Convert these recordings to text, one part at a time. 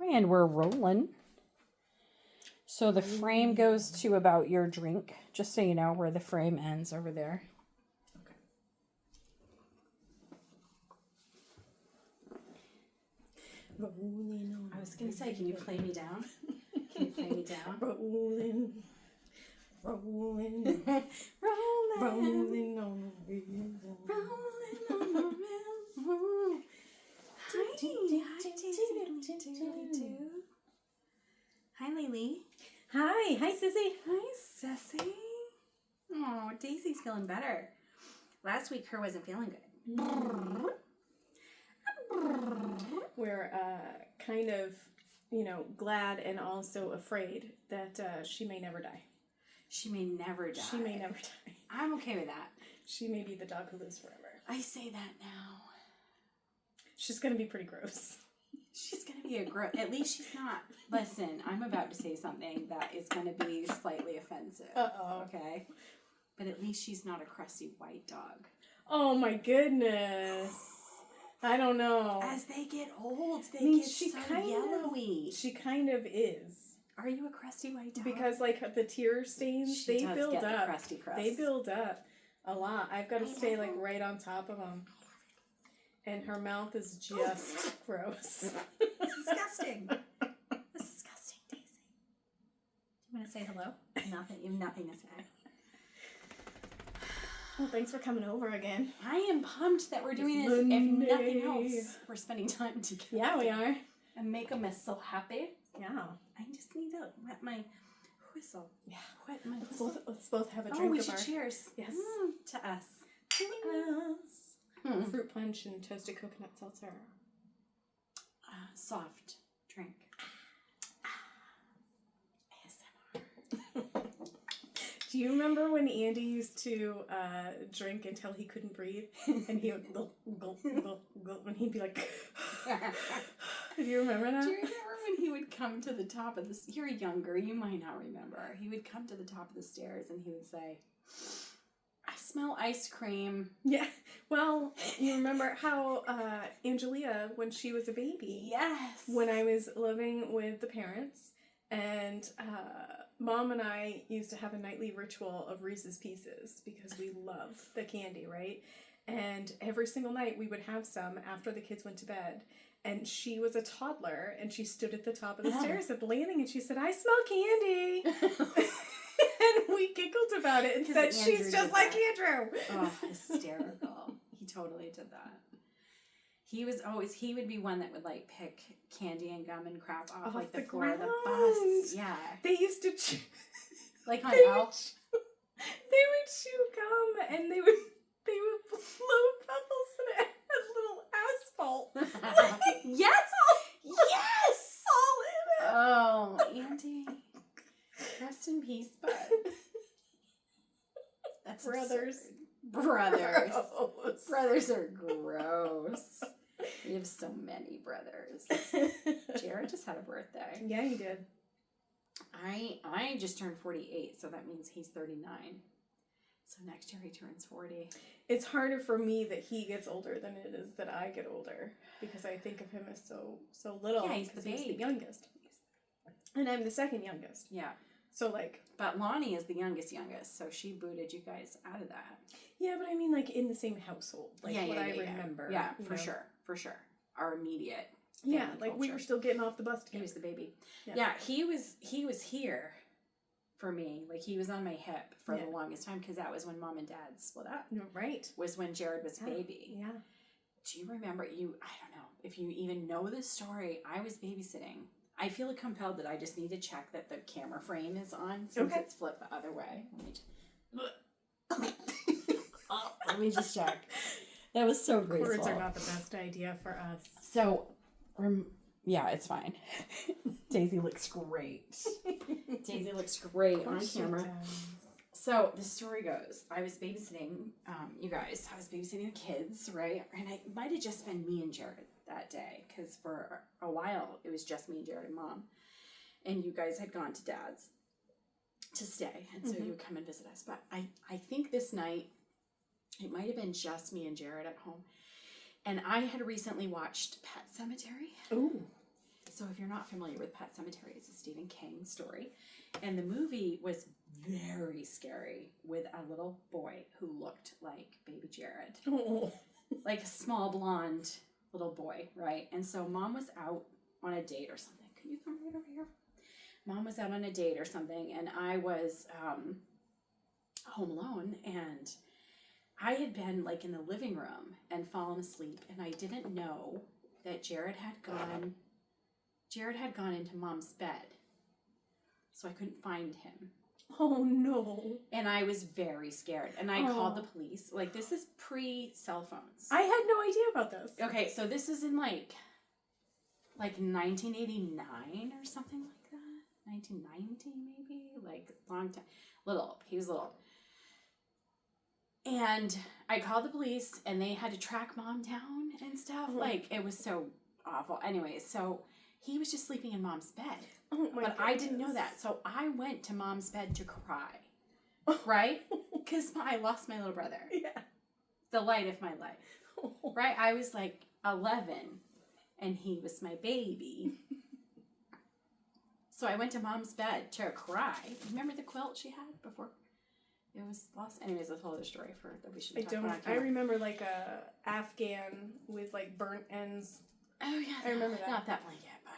And we're rolling. So the frame goes to about your drink, just so you know where the frame ends over there. Okay. Rolling on. I was going to say, can you play me down? Can you play me down? Rolling. Rolling. Rolling. Rolling on the wheel. Rolling on the wheel. Hi, Lily. Hi. Hi, Sissy. Hi, Sissy. Oh, Daisy's feeling better. Last week, her wasn't feeling good. We're kind of, glad and also afraid that she may never die. She may never die. She may never die. I'm okay with that. She may be the dog who lives forever. I say that now. She's going to be pretty gross. She's going to be a gross... At least she's not... Listen, I'm about to say something that is going to be slightly offensive. Uh-oh. Okay? But at least she's not a crusty white dog. Oh, my goodness. I don't know. As they get old, they get so yellowy. She kind of is. Are you a crusty white dog? Because, the tear stains, she they does build get up. The crusty crust. They build up a lot. I've got to stay, right on top of them. And her mouth is just gross. It's disgusting. It's disgusting, Daisy. Do you want to say hello? Nothing. You have nothing to say. Well, thanks for coming over again. I am pumped that we're doing this. If nothing else, we're spending time together. Yeah, we are. And make them so happy. Yeah. I just need to wet my whistle. Yeah. Wet my whistle. Let's both have a drink we of should our... cheers. Yes. To us. To us. Fruit punch and toasted coconut seltzer. Soft drink. ASMR. Do you remember when Andy used to drink until he couldn't breathe? And he would gulp, gulp, gulp, gulp, and he'd be like... Do you remember that? Do you remember when he would come to the top of the... You're younger, you might not remember. He would come to the top of the stairs and he would say, I smell ice cream. Yeah. Well, you remember how Angelia, when she was a baby... Yes. When I was living with the parents, and Mom and I used to have a nightly ritual of Reese's Pieces because we love the candy, right? And every single night we would have some after the kids went to bed. And she was a toddler, and she stood at the top of the stairs at the landing, and she said, I smell candy. And we giggled about it and said, she's just like Andrew. Oh, hysterical. He totally did that. He would be one that would pick candy and gum and crap off the floor of the bus. Yeah. They used to on Elf. They would chew gum and they would blow bubbles and it had little asphalt. Yes! Yes! All in it. Oh, Andy. Rest in peace, bud. That's Brothers. Brothers. Gross. Brothers are gross. We have so many brothers. Jared just had a birthday. Yeah, he did. I just turned 48, so that means he's 39. So next year he turns 40. It's harder for me that he gets older than it is that I get older because I think of him as so little. Yeah, he's the youngest. And I'm the second youngest. Yeah. So But Lonnie is the youngest, so she booted you guys out of that. Yeah, but I mean in the same household. I remember. Yeah, for sure. Our immediate. Yeah, we were still getting off the bus together. He was the baby. Yeah, he was here for me. He was on my hip for the longest time because that was when Mom and Dad split up. Right. Was when Jared was baby. Yeah. Do you remember I don't know if you even know this story. I was babysitting. I feel compelled that I just need to check that the camera frame is on since it's flipped the other way. Let me just check. That was so graceful. Cords are not the best idea for us. So, yeah, it's fine. Daisy looks great. Daisy looks great on camera. So the story goes, I was babysitting, you guys. I was babysitting the kids, right? And it might have just been me and Jared that day, because for a while it was just me and Jared and Mom, and you guys had gone to Dad's to stay, and so you would come and visit us. But I think this night it might have been just me and Jared at home, and I had recently watched Pet Sematary. Ooh. so if you're not familiar with Pet Sematary, it's a Stephen King story. And the movie was very scary with a little boy who looked like baby Jared. Oh. Like a small blonde little boy, right? And so mom was out on a date or something. Can you come right over here? Mom was out on a date or something, and I was home alone, and I had been like in the living room and fallen asleep, and I didn't know that Jared had gone into mom's bed. So I couldn't find him. Oh no. And I was very scared. And I called the police. Like, this is pre-cell phones. I had no idea about this. Okay, so this is in like 1989 or something like that. 1990 maybe? Like, long time. He was little. And I called the police, and they had to track mom down and stuff. Oh. Like, it was so awful. Anyways, so he was just sleeping in mom's bed. Oh my But goodness. I didn't know that. So I went to mom's bed to cry. Right? Because I lost my little brother. Yeah. The light of my life. Right? I was like 11, and he was my baby. So I went to mom's bed to cry. Remember the quilt she had before? It was lost. Anyways, that's a whole other story that we should talk about. I remember like a Afghan with like burnt ends. Oh yeah, I remember that. Not that blanket, but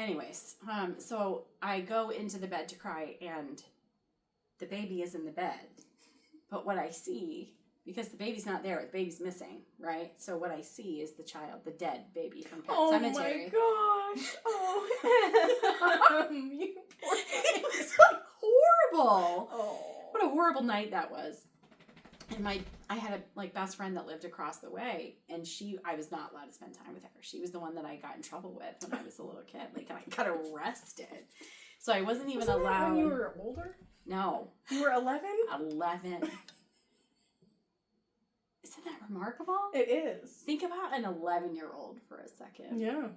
anyways, so I go into the bed to cry, and the baby is in the bed. But what I see, because the baby's not there, the baby's missing, right? So what I see is the child, the dead baby from Pet Sematary. Oh my gosh! Oh, you poor It was like horrible. Oh. What a horrible night that was. And I had a best friend that lived across the way, and I was not allowed to spend time with her. She was the one that I got in trouble with when I was a little kid. Like, I got arrested. So I wasn't even Wasn't allowed. that when you were older? No. You were 11? 11. Isn't that remarkable? It is. Think about an 11-year-old for a second. Yeah.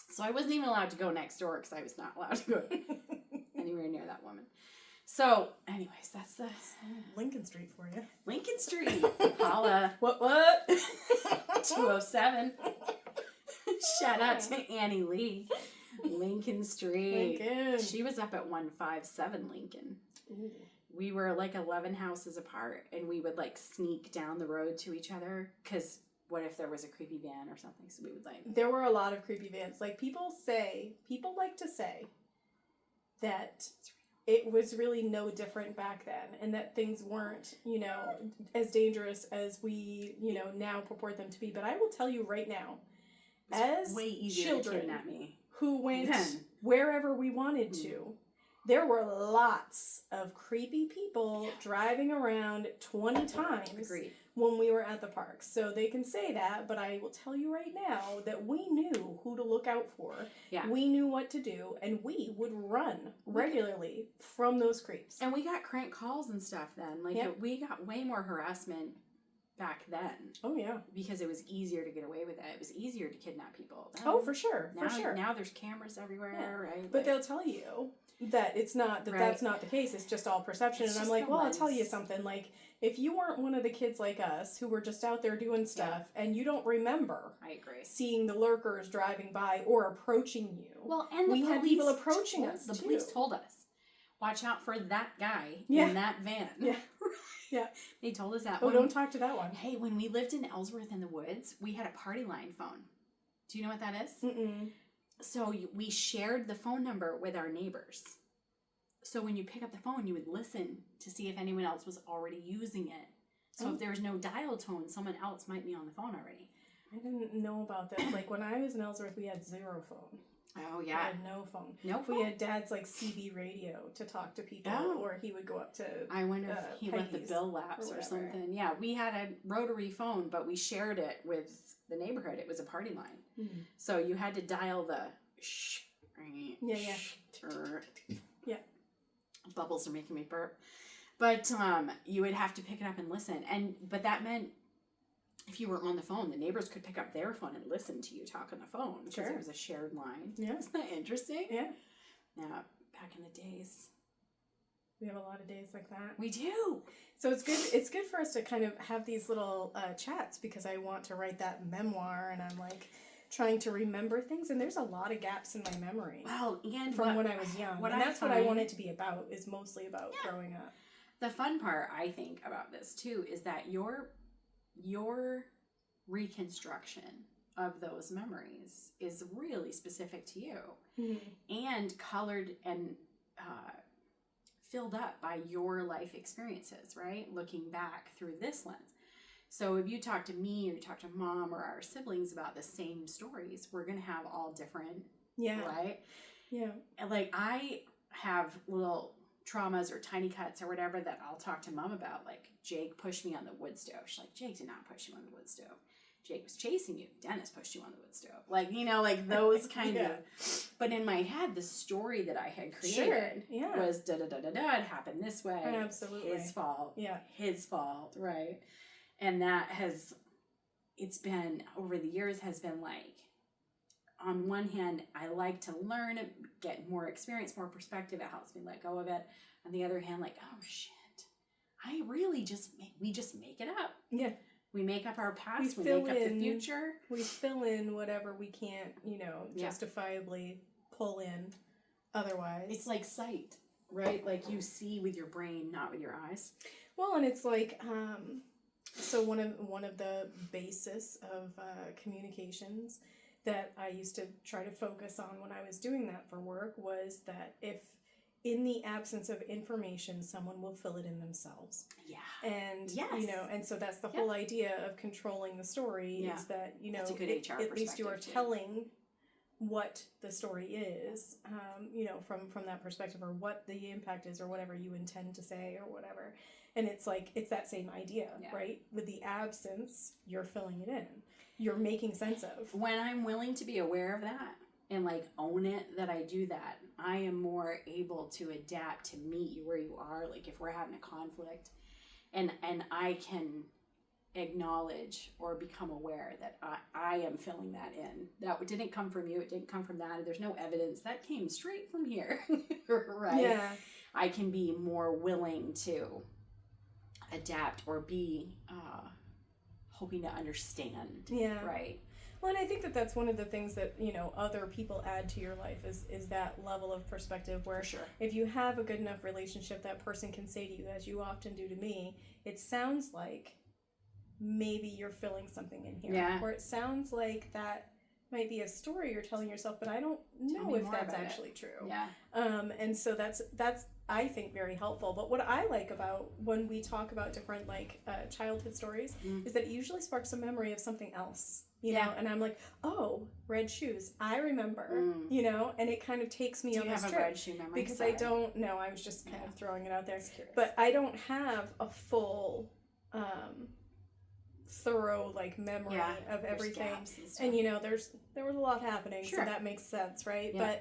So I wasn't even allowed to go next door because I was not allowed to go anywhere near that woman. So, anyways, that's the Lincoln Street for you. Lincoln Street. Holla. What? 207. Shout out to Annie Lee. Lincoln Street. Lincoln. She was up at 157 Lincoln. Ooh. We were like 11 houses apart, and we would like sneak down the road to each other because what if there was a creepy van or something? So we would like. There were a lot of creepy vans. Like people like to say that it was really no different back then, and that things weren't, as dangerous as we, now purport them to be. But I will tell you right now, as way easier children to kidnap me who went then. wherever we wanted to, there were lots of creepy people driving around 20 times Agreed. when we were at the park. So they can say that, but I will tell you right now that we knew who to look out for. Yeah. We knew what to do, and we would run regularly from those creeps. And we got crank calls and stuff then. Like, Yep. we got way more harassment back then Oh, yeah. because it was easier to get away with it. It was easier to kidnap people. Then. Oh, for sure. Now, For sure. Now there's cameras everywhere, right? But they'll tell you that it's not, that Right. that's not the case. It's just all perception. It's And I'm just like, the well, I'll tell you lens. something. Like, if you weren't one of the kids like us who were just out there doing stuff and you don't remember I agree. seeing the lurkers driving by or approaching you. Well, and we had people approaching told, us, The too. police told us, watch out for that guy Yeah. in that van. Yeah. Yeah. They told us that. Oh, don't talk to that one. Hey, when we lived in Ellsworth in the woods, we had a party line phone. Do you know what that is? Mm-mm. So we shared the phone number with our neighbors. So when you pick up the phone, you would listen to see if anyone else was already using it. So if there was no dial tone, someone else might be on the phone already. I didn't know about this. Like, when I was in Ellsworth, we had 0 phone. Oh, We yeah. had no phone. No We phone? had Dad's, like, CB radio to talk to people, Oh. or he would go up to... I wonder if he let the Peggy's bill lapse or or whatever. something. Yeah, we had a rotary phone, but we shared it with the neighborhood. It was a party line. Mhm. So you had to dial the shh. Yeah. Yeah. Bubbles are making me burp. But you would have to pick it up and listen. But that meant if you were on the phone, the neighbors could pick up their phone and listen to you talk on the phone because Sure. it was a shared line. Yeah. Isn't that interesting? Yeah. Yeah, back in the days. We have a lot of days like that. We do. So it's good. It's good for us to kind of have these little chats because I want to write that memoir, and I'm like trying to remember things, and there's a lot of gaps in my memory Well, and from when I was young. And that's what I want it to be about, is mostly about growing up. The fun part, I think, about this too is that your reconstruction of those memories is really specific to you, and colored and filled up by your life experiences, right? Looking back through this lens. So if you talk to me or you talk to mom or our siblings about the same stories, we're going to have all different, right? Yeah. And like I have little traumas or tiny cuts or whatever that I'll talk to mom about. Like Jake pushed me on the wood stove. She's like, Jake did not push you on the wood stove. Jake was chasing you. Dennis pushed you on the wood stove. Like, you know, like those kind of. But in my head, the story that I had created was da-da-da-da-da. It happened this way. Absolutely. His fault. Yeah. His fault. Right. And that has, it's been, over the years, has been like, on one hand, I like to learn, get more experience, more perspective. It helps me let go of it. On the other hand, like, oh shit, I really we just make it up. Yeah. We make up our past, we make up the future. We fill in whatever we can't, justifiably pull in otherwise. It's like sight, right? Like you see with your brain, not with your eyes. Well, and it's like, so one of the basis of communications that I used to try to focus on when I was doing that for work was that if in the absence of information, someone will fill it in themselves. Yeah. And, and so that's the whole idea of controlling the story is that, that's a good HR at least you are telling what the story is, from that perspective, or what the impact is, or whatever you intend to say, or whatever. And it's like, it's that same idea, right? With the absence, you're filling it in. You're making sense of. When I'm willing to be aware of that and like own it that I do that, I am more able to adapt to meet you where you are. Like if we're having a conflict and I can acknowledge or become aware that I am filling that in. That didn't come from you. It didn't come from that. There's no evidence. That came straight from here. Right? Yeah. I can be more willing to adapt or be hoping to understand. Yeah. Right. Well, and I think that that's one of the things that, other people add to your life is that level of perspective where if you have a good enough relationship, that person can say to you, as you often do to me, it sounds like maybe you're filling something in here. Yeah. Or it sounds like that might be a story you're telling yourself, but I don't know if that's actually true. Yeah. And so that's I think very helpful. But what I like about when we talk about different childhood stories is that it usually sparks a memory of something else. You know, and I'm like, oh, red shoes. I remember, and it kind of takes me on this trip. Do you have a red shoe memory? Because I don't know. I was just kind of throwing it out there. But I don't have a full, thorough memory of everything. And there was a lot happening, so that makes sense, right? Yeah.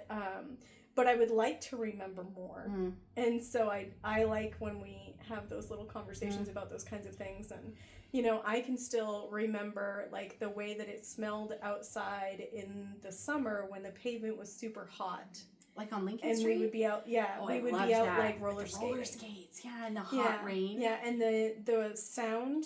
But I would like to remember more. And so I like when we have those little conversations about those kinds of things. And I can still remember the way that it smelled outside in the summer when the pavement was super hot. Like on Lincoln Street? And we would be out, we would be out roller skating. Roller skates, in the hot rain. Yeah, and the sound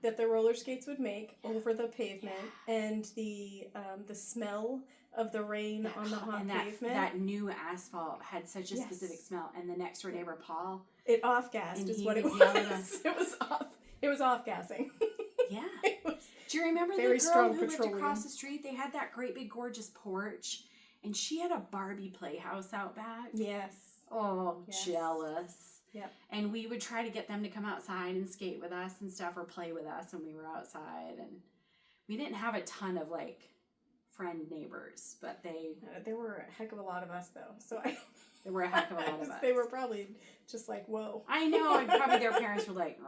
that the roller skates would make over the pavement and the smell of the rain on the hot pavement. That new asphalt had such a specific smell. And the next door neighbor, Paul. It off-gassed is what it was. It was off. It was off-gassing. Yeah. Do you remember the girl who lived across the street? They had that great big gorgeous porch. And she had a Barbie playhouse out back. Yes. Oh, yes. Jealous. Yeah. And we would try to get them to come outside and skate with us and stuff or play with us when we were outside. And we didn't have a ton of friend neighbors, but there were a heck of a lot of us though. So there were a heck of a lot of us. They were probably just whoa. I know. And probably their parents were like,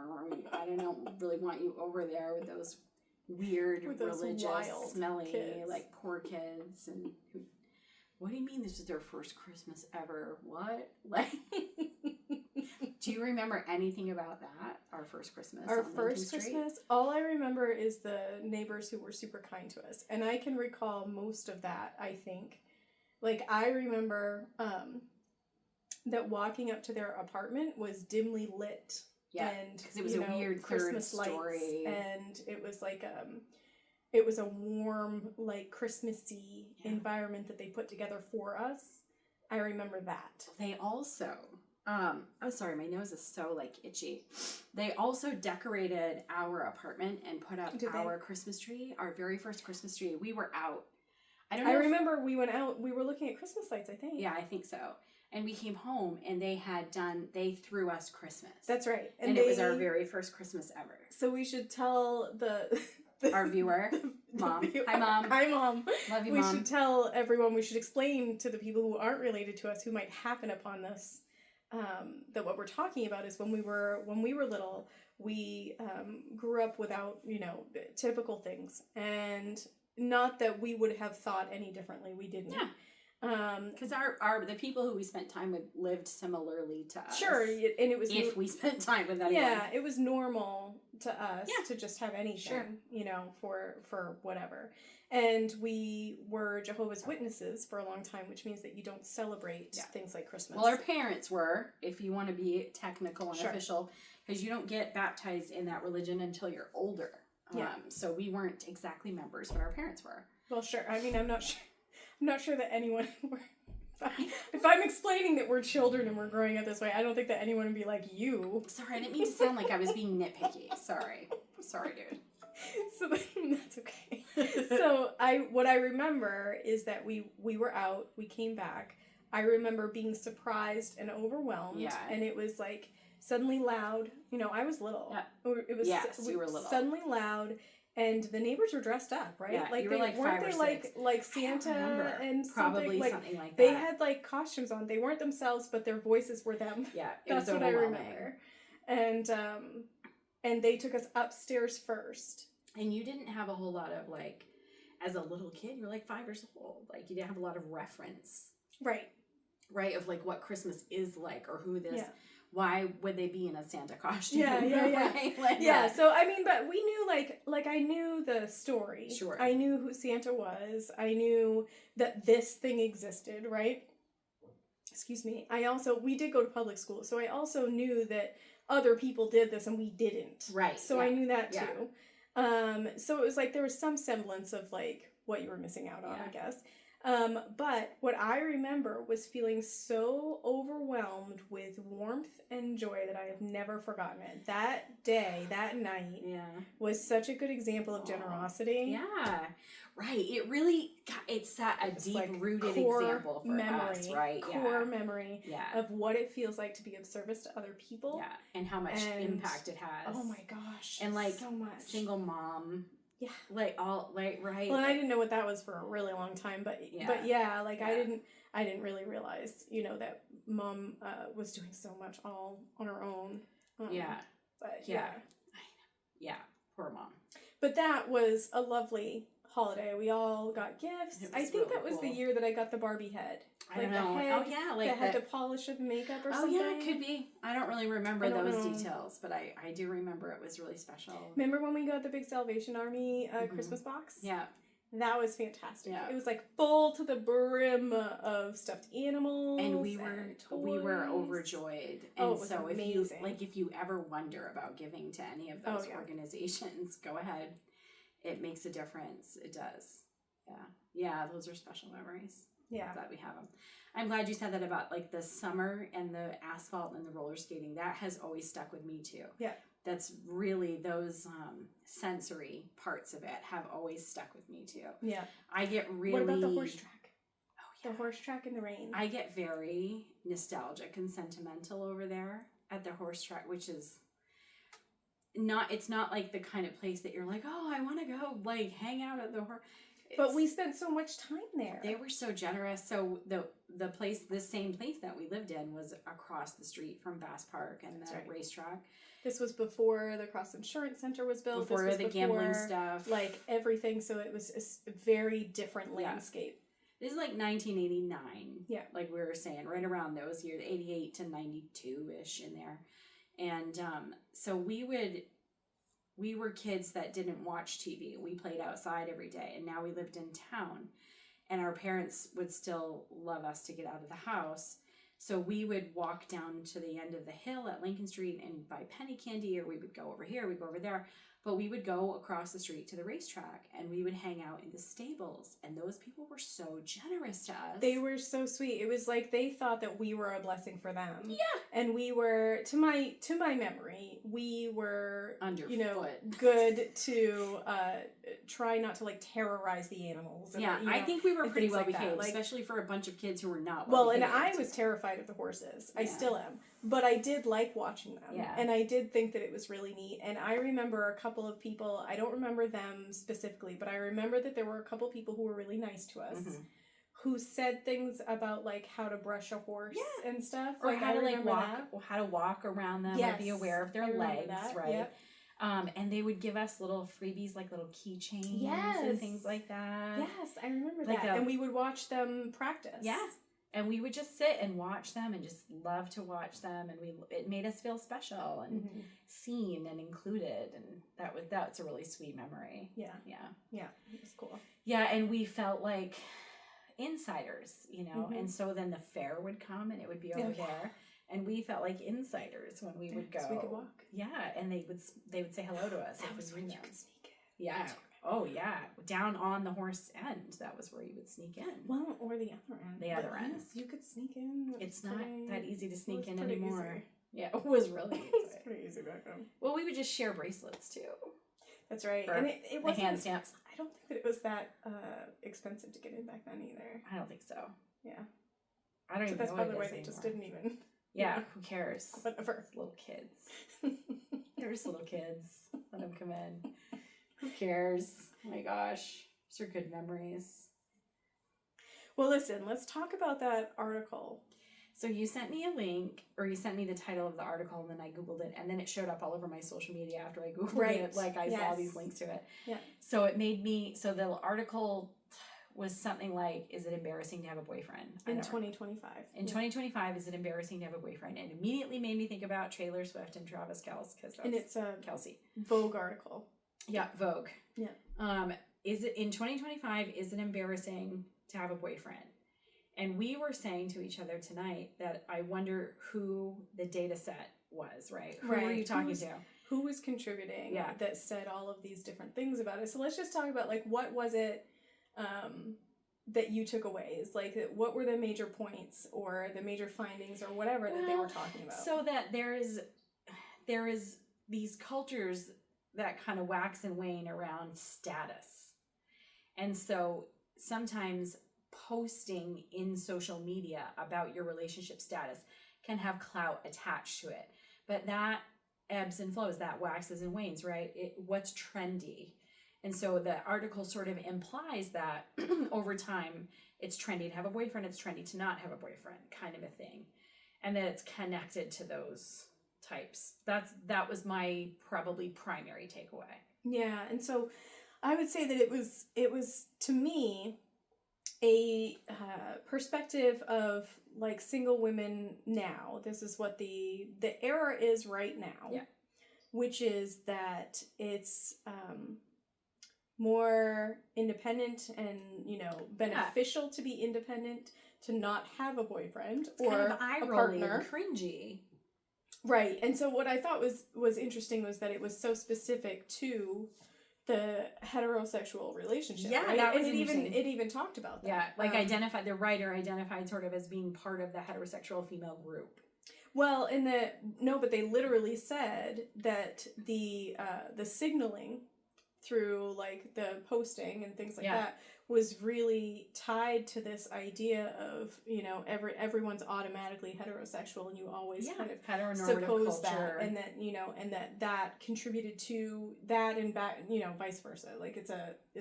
I don't really want you over there with those weird, religious, wild smelly, kids. Poor kids and. What do you mean this is their first Christmas ever? What? Do you remember anything about that? Our first Christmas. Our first Christmas? All I remember is the neighbors who were super kind to us. And I can recall most of that, I think. I remember that walking up to their apartment was dimly lit. Yeah, because it was a weird Christmas third story. Lights, and it was it was a warm, like Christmassy Yeah. environment that they put together for us. I remember that. They also, I'm sorry, my nose is so like itchy. They also decorated our apartment and put up Did they? our Christmas tree, our very first Christmas tree. We were out. I don't I know. if- remember we went out, we were looking at Christmas lights, I think. Yeah, I think so. And we came home and they threw us Christmas. That's right. And it was our very first Christmas ever. So we should tell Our viewer, Mom. Hi, Mom. Hi, Mom. Love you, We Mom. should tell everyone, we should explain to the people who aren't related to us who might happen upon this, that what we're talking about is when we were little, we grew up without, typical things. And not that we would have thought any differently. We didn't. Yeah. Because the people who we spent time with lived similarly to us. Sure, and it was If we spent time with anyone. yeah, it was normal to us Yeah. to just have anything, Sure. for whatever. And we were Jehovah's Witnesses for a long time, which means that you don't celebrate Yeah. things like Christmas. Well, our parents were, if you want to be technical and Sure. official, because you don't get baptized in that religion until you're older. Yeah. So we weren't exactly members, but our parents were. Well, sure. I mean, I'm not sure that anyone. If I'm explaining that we're children and we're growing up this way, I don't think that anyone would be like you. Sorry, I didn't mean to sound like I was being nitpicky. Sorry, dude. So that's okay. So what I remember is that we were out, we came back. I remember being surprised and overwhelmed. Yeah. And it was like suddenly loud. I was little. Yeah. It was Yes, you were little. Suddenly loud, and the neighbors were dressed up, right? Yeah, like you were like weren't 5 or they 6. like I Santa don't remember. and Probably something something like that. They had like costumes on. They weren't themselves, but their voices were them. Yeah, it That's was what I overwhelming. remember. And they took us upstairs first. And you didn't have a whole lot of like, as a little kid, you're like 5 years old. Like you didn't have a lot of reference, Right. right? Of like what Christmas is like or who this. Yeah. Why would they be in a Santa costume? Yeah. Right? Like, Yeah, so I mean, but we knew like I knew the story. Sure. I knew who Santa was. I knew that this thing existed, right? Excuse me. We did go to public school, so I also knew that other people did this and we didn't. Right. So yeah. I knew that Yeah. too. So it was like there was some semblance of like what you were missing out on, Yeah. I guess. But what I remember was feeling so overwhelmed with warmth and joy that I have never forgotten it. That day, that night, Yeah. was such a good example of generosity. Yeah. Right. It really, it's a It's like deep-rooted core example for us, right? Core memory Yeah. of what it feels like to be of service to other people. Yeah. And how much And- impact it has. Oh my gosh. And like so much. single mom. Yeah. Like all like right. Well, and I didn't know what that was for a really long time, but Yeah. like Yeah. I didn't really realize, that mom was doing so much all on her own. Yeah. But Yeah. Yeah. Poor mom. But that was a lovely holiday. We all got gifts. It was I think really that was the cool. year that I got the Barbie head. I Like don't the know. head Oh yeah. Like that had the the polish of makeup or Oh something. yeah, it could be. I don't really remember I don't those know. details, but I do remember it was really special. Remember when we got the big Salvation Army Christmas box? Yeah. That was fantastic. Yeah. It was like full to the brim of stuffed animals. And we were toys. overjoyed. Oh, And it was so amazing. if you ever wonder about giving to any of those Oh, yeah. organizations, go ahead. It makes a difference. It does. Yeah. Yeah, those are special memories. Yeah. I'm glad we have them. I'm glad you said that about like the summer and the asphalt and the roller skating. That has always stuck with me too. Yeah. That's really those sensory parts of it have always stuck with me too. Yeah. I get really. What about the horse track? Oh yeah. The horse track in the rain. I get very nostalgic and sentimental over there at the horse track, which is it's not like the kind of place that you're like, oh, I want to go like hang out at the horse. But we spent so much time there. They were so generous. So the same place that we lived in was across the street from Bass Park and That's the right. racetrack. This was before the Cross Insurance Center was built. Before this was the gambling stuff. Like everything. So it was a very different Yeah. landscape. This is like 1989. Yeah. Like we were saying, right around those years, 88 to 92-ish in there. And so we were kids that didn't watch TV. We played outside every day. And now we lived in town. And our parents would still love us to get out of the house. So we would walk down to the end of the hill at Lincoln Street and buy penny candy, or we would go over here, we'd go over there. But we would go across the street to the racetrack and we would hang out in the stables. And those people were so generous to us. They were so sweet. It was like they thought that we were a blessing for them. Yeah. And we were, to my memory, we were, Underfoot. good to try not to like terrorize the animals. And, I think we were pretty well behaved, like, especially for a bunch of kids who were not well well behaved. behaved. And I was terrified of the horses. I still am. But I did like watching them. Yeah. And I did think that it was really neat. And I remember a couple of people, I don't remember them specifically, but I remember that there were a couple people who were really nice to us. Mm-hmm. Who said things about like how to brush a horse and stuff, or like, how to like walk around them, or be aware of their legs, right? Yep. And they would give us little freebies, like little keychains and things like that. Yes, I remember like that. And we would watch them practice. Yeah, and we would just sit and watch them, and just love to watch them, and it made us feel special and seen and included, and that's a really sweet memory. Yeah, it was cool. Yeah, and we felt like insiders, and so then the fair would come and it would be over there, and we felt like insiders when we would go. So we could walk. Yeah, and they would say hello to us. That was when you could sneak in. Yeah. Oh yeah, down on the horse end. That was where you would sneak in. Well, or the other end. The other end. Yes, you could sneak in. It's not that easy to sneak in pretty anymore. Easy. Yeah, it was really easy. It's pretty easy back then. Well, we would just share bracelets too. That's right. Or and it wasn't the hand stamps. I don't think that it was that expensive to get in back then either. I don't think so. Yeah. I don't even that's know probably what why they just didn't even. Yeah, who cares? Whatever. It's little kids. They're just little kids. Let them come in. Who cares? Oh my gosh. These are good memories. Well, listen, let's talk about that article. So you sent me a link, or you sent me the title of the article, and then I Googled it, and then it showed up all over my social media after I Googled it. Like, I saw these links to it. Yeah. So it made me, so the article was something like, is it embarrassing to have a boyfriend? In 2025. In 2025, is it embarrassing to have a boyfriend? And immediately made me think about Taylor Swift and Travis Kelce, because that's it's a Kelsey. Vogue article. Yeah, Vogue. Yeah. Is it, in 2025, is it embarrassing to have a boyfriend? And we were saying to each other tonight that I wonder who the data set was, right? Who were you talking to? Who was contributing that said all of these different things about it? So let's just talk about, like, what was it that you took away? Is like, what were the major points or the major findings or whatever that they were talking about? So that there is these cultures that kind of wax and wane around status. And so sometimes posting in social media about your relationship status can have clout attached to it, but that ebbs and flows, that waxes and wanes, right? What's trendy. And so the article sort of implies that over time it's trendy to have a boyfriend, it's trendy to not have a boyfriend, kind of a thing, and that it's connected to those types. That was my probably primary takeaway. Yeah, and so I would say that it was to me a perspective of like single women now. This is what the era is right now. Yeah. Which is that it's more independent and, beneficial to be independent, to not have a boyfriend It's or kind of eye a rolling partner. and cringy. Right. And so what I thought was interesting was that it was so specific to the heterosexual relationship. Yeah, right? that was and interesting. it even talked about that. Yeah, like the writer identified sort of as being part of the heterosexual female group. Well, but they literally said that the signaling through like the posting and things like that was really tied to this idea of, everyone's automatically heterosexual and you always kind of suppose culture. that, and that, and that contributed to that, and back, vice versa. Like it's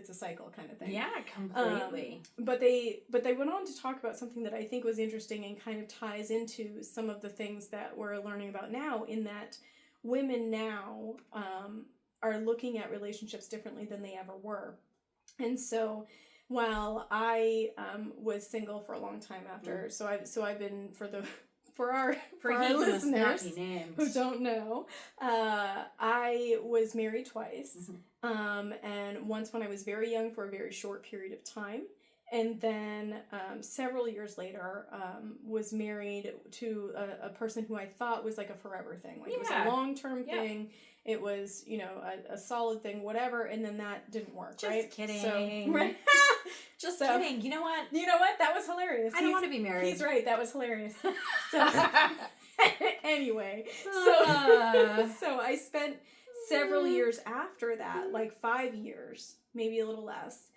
a cycle kind of thing. Yeah, completely. But they went on to talk about something that I think was interesting and kind of ties into some of the things that we're learning about now, in that women now are looking at relationships differently than they ever were. And so while I was single for a long time after, so I've been for our listeners who don't know, I was married twice, and once when I was very young for a very short period of time, and then several years later was married to a person who I thought was like a forever thing. Like it was a long-term thing. It was, you know, a solid thing, whatever, and then that didn't work, right? Just kidding. So, right? Just kidding. You know what? You know what? That was hilarious. I don't want to be married. He's right. That was hilarious. So anyway, so I spent several years after that, like 5 years, maybe a little less,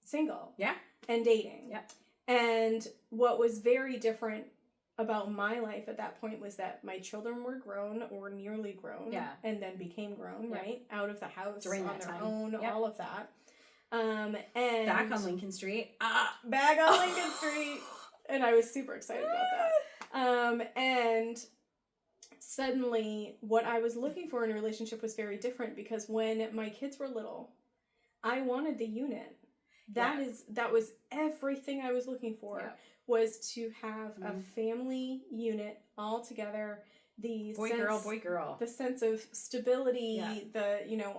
single. Yeah. And dating. Yeah. And what was very different about my life at that point was that my children were grown or nearly grown. Yeah. And then became grown, right? Out of the house During on that their time. own, Yep. all of that. And Back on Lincoln Street. back on Lincoln Street. And I was super excited about that. And suddenly what I was looking for in a relationship was very different, because when my kids were little, I wanted the unit. That was everything I was looking for. Yeah. Was to have a family unit all together. The boy, girl. The sense of stability,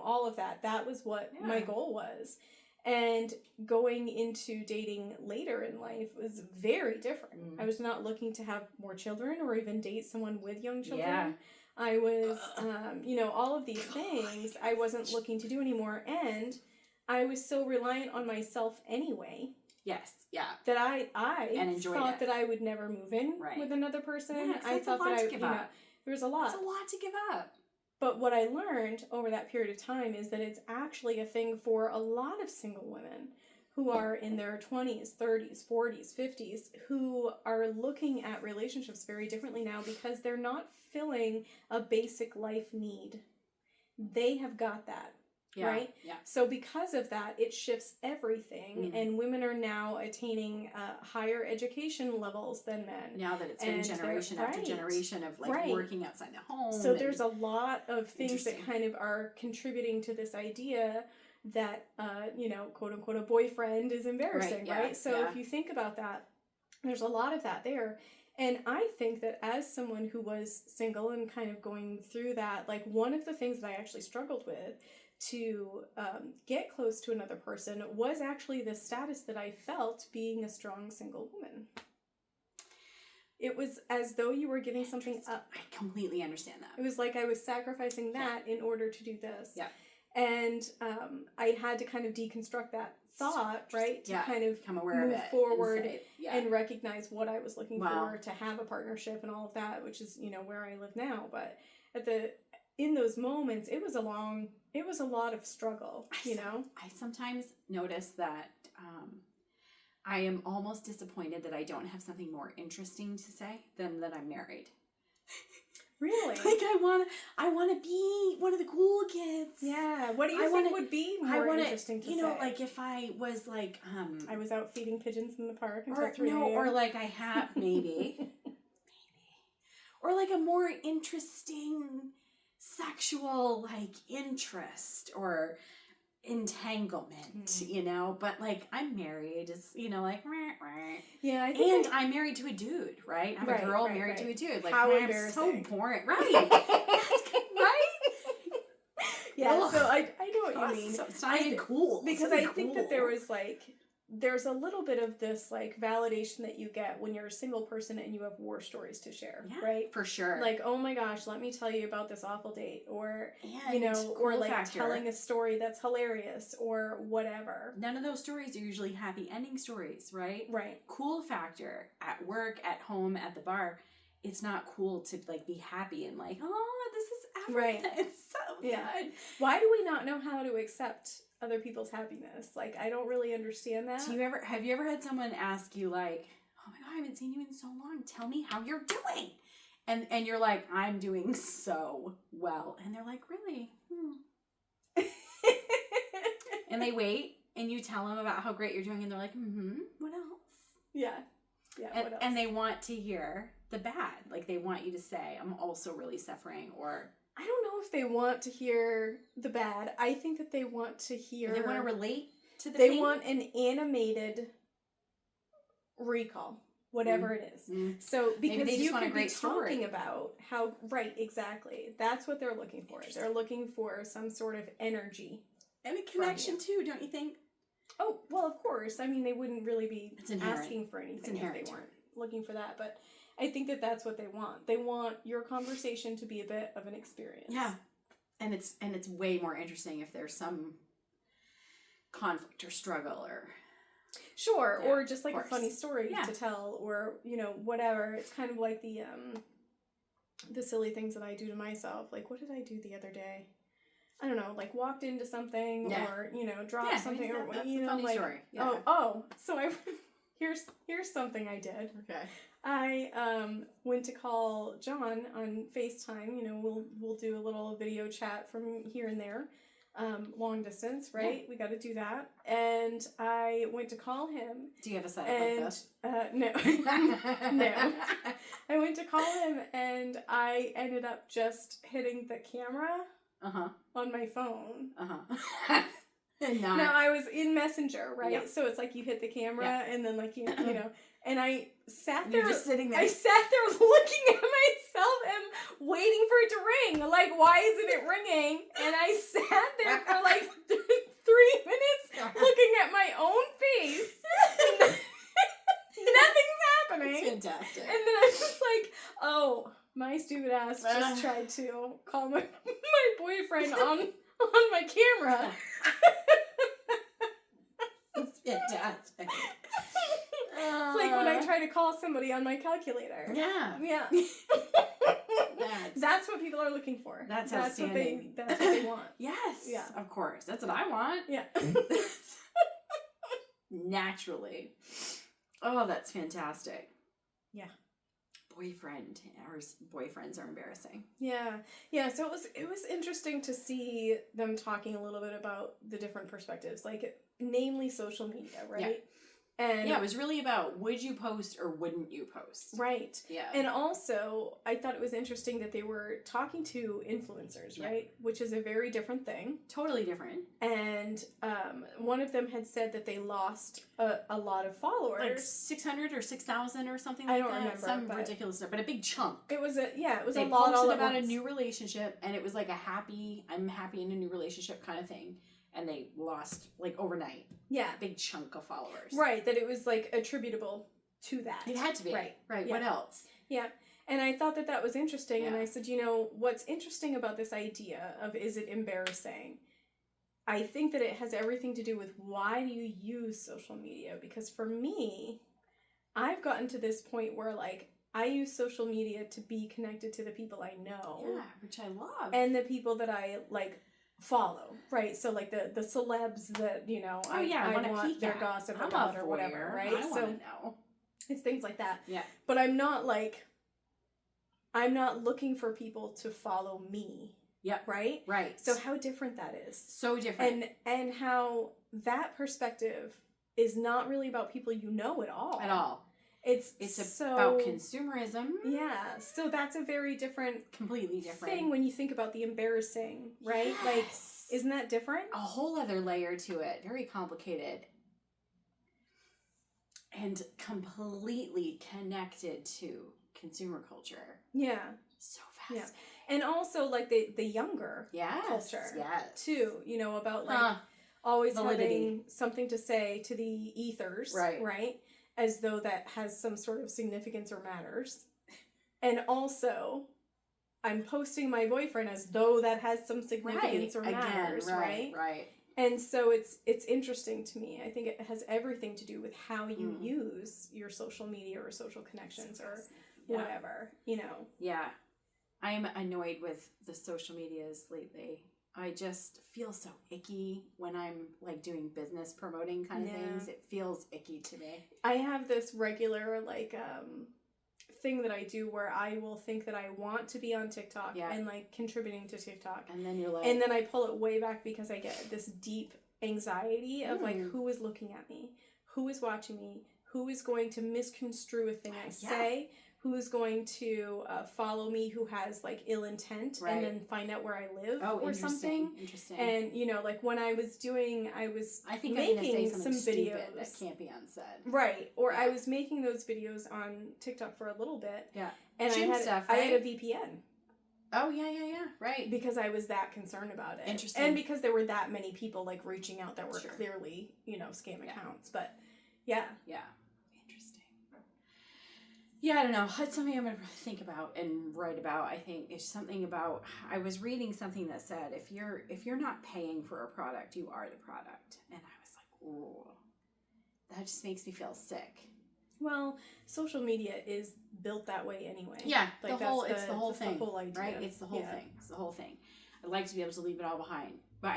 all of that. That was what my goal was. And going into dating later in life was very different. I was not looking to have more children or even date someone with young children. Yeah. I was, all of these things I wasn't looking to do anymore. And I was so reliant on myself anyway. Yes. Yeah. That I thought that I would never move in with another person. Yeah, I thought that there was a lot. It's a lot to give up. But what I learned over that period of time is that it's actually a thing for a lot of single women who are in their 20s, 30s, 40s, 50s, who are looking at relationships very differently now because they're not filling a basic life need. They have got that. Yeah, right? Yeah. So because of that, it shifts everything, and women are now attaining higher education levels than men. Now that it's been generation after generation of working outside the home. So there's a lot of things that kind of are contributing to this idea that, quote unquote, a boyfriend is embarrassing, right? So if you think about that, there's a lot of that there. And I think that as someone who was single and kind of going through that, like one of the things that I actually struggled with to get close to another person was actually the status that I felt being a strong single woman. It was as though you were giving something up. I completely understand that. It was like I was sacrificing that in order to do this. Yeah. And I had to kind of deconstruct that thought, right? To kind of become aware of it forward and recognize what I was looking for to have a partnership and all of that, which is, where I live now. But in those moments, it was a lot of struggle, I sometimes notice that I am almost disappointed that I don't have something more interesting to say than that I'm married. Really? Like I want to be one of the cool kids. Yeah. What do you think would be more interesting to say? Like if I was like I was out feeding pigeons in the park until 3 a.m. or like I have maybe or like a more interesting sexual like interest or entanglement, but like I'm married, it's yeah, I'm married to a dude, right? I'm a girl married to a dude. Like how I'm embarrassing. so boring, right? Right? Yeah. Ugh. So I know what you mean. So it's not even cool because I think that there's a little bit of this like validation that you get when you're a single person and you have war stories to share, right? For sure. Like, oh my gosh, let me tell you about this awful date, or cool or like factor. telling a story that's hilarious or whatever. None of those stories are usually happy ending stories, right? Right. Cool factor at work, at home, at the bar. It's not cool to like be happy and like, oh, this is everything. Right. It's so good. Why do we not know how to accept other people's happiness? Like, I don't really understand that. Have you ever had someone ask you like, oh my god, I haven't seen you in so long, tell me how you're doing, and you're like, I'm doing so well, and they're like, really? And they wait and you tell them about how great you're doing and they're like, what else? Yeah and, what else? And they want to hear the bad, like they want you to say, I'm also really suffering, or I don't know if they want to hear the bad. I think that they want to hear... They want to relate to the pain? They want an animated recall, whatever it is. So, because you could be talking about how... Right, exactly. That's what they're looking for. They're looking for some sort of energy. And a connection too, don't you think? Oh, well, of course. I mean, they wouldn't really be It's inherent. asking for anything It's if inherent. they weren't looking for that. But I think that that's what they want. They want your conversation to be a bit of an experience. Yeah. And it's way more interesting if there's some conflict or struggle or Sure, Yeah, or just like of a funny course. story Yeah. to tell, or whatever. It's kind of like the silly things that I do to myself. Like, what did I do the other day? I don't know, like walked into something, Yeah. or dropped Yeah, I something, mean, or that's a funny like story. Yeah. oh. So I here's something I did. Okay. I went to call John on FaceTime. We'll do a little video chat from here and there, long distance, right? We got to do that. And I went to call him. Do you have a setup like this? No, no. I went to call him, and I ended up just hitting the camera on my phone. No, I was in Messenger, right? Yeah. So it's like you hit the camera, and then like you know, and I sat You're there. just sitting there. I sat there looking at myself and waiting for it to ring. Like, why isn't it ringing? And I sat there for like 3 minutes looking at my own face. Nothing's happening. It's fantastic. And then I was like, oh, my stupid ass just tried to call my boyfriend on my camera. It's fantastic. It's like when I try to call somebody on my calculator. Yeah. Yeah. That's what people are looking for. That's what outstanding. that's what they want. Yes. Yeah. Of course. That's what I want. Yeah. Naturally. Oh, that's fantastic. Yeah. Boyfriends are embarrassing. Yeah. Yeah, so it was interesting to see them talking a little bit about the different perspectives, like namely social media, right? Yeah. And Yeah, it was really about would you post or wouldn't you post? right. Yeah. And also, I thought it was interesting that they were talking to influencers, Yeah. right? Which is a very different thing. Totally different. And one of them had said that they lost a lot of followers. Like 600 or 6,000 or something I like don't that. remember, Some but ridiculous stuff, but a big chunk. It was a They lot all posted at about once. a new relationship, and it was like I'm happy in a new relationship kind of thing. And they lost, like, overnight, Yeah. a big chunk of followers. Right, that it was like attributable to that. It had to be. Right. Right. Yeah. What else? Yeah. And I thought that was interesting. And Yeah. I said, what's interesting about this idea of is it embarrassing? I think that it has everything to do with why do you use social media? Because for me, I've gotten to this point where, like, I use social media to be connected to the people I know. Yeah, which I love. And the people that I, like, follow, right? So, like, the celebs that, I wanna want peek their at. gossip I'm about a or whatever, voyeur. right? I want to know. It's things like that. Yeah. But I'm not looking for people to follow me. Yep. Right? Right. So how different that is. So different. And how that perspective is not really about people you know at all. At all. It's about consumerism. Yeah. So that's a very different Completely different thing when you think about the embarrassing, right? Yes. Like, isn't that different? A whole other layer to it. Very complicated. And completely connected to consumer culture. Yeah. So fast. And also, like, the younger culture. Yes. Too, about, like, always Validity. having something to say to the ethers, right? As though that has some sort of significance or matters. And also, I'm posting my boyfriend as though that has some significance or matters, right? Right. And so it's interesting to me. I think it has everything to do with how you use your social media or social connections or whatever, Yeah. I'm annoyed with the social medias lately. I just feel so icky when I'm, like, doing business promoting kind of things. It feels icky to me. I have this regular, like, thing that I do where I will think that I want to be on TikTok and, like, contributing to TikTok. And then you're like... And then I pull it way back because I get this deep anxiety of, like, who is looking at me? Who is watching me? Who is going to misconstrue a thing I say? Who's going to follow me who has, like, ill intent and then find out where I live or something. Interesting. And, like, when I was I think making I'm some videos that can't be unsaid. Right. Or I was making those videos on TikTok for a little bit. Yeah. And Gym I had stuff, I had a right? VPN. Oh, yeah. Right. Because I was that concerned about it. Interesting. And because there were that many people, like, reaching out that were Sure. clearly, scam accounts. But, yeah. Yeah. Interesting. Yeah, I don't know. It's something I'm going to think about and write about. I think it's something about, I was reading something that said, if you're not paying for a product, you are the product. And I was like, ooh, that just makes me feel sick. Well, social media is built that way anyway. Yeah, like it's the whole thing, the whole idea, right? It's the whole thing. It's the whole thing. I'd like to be able to leave it all behind, but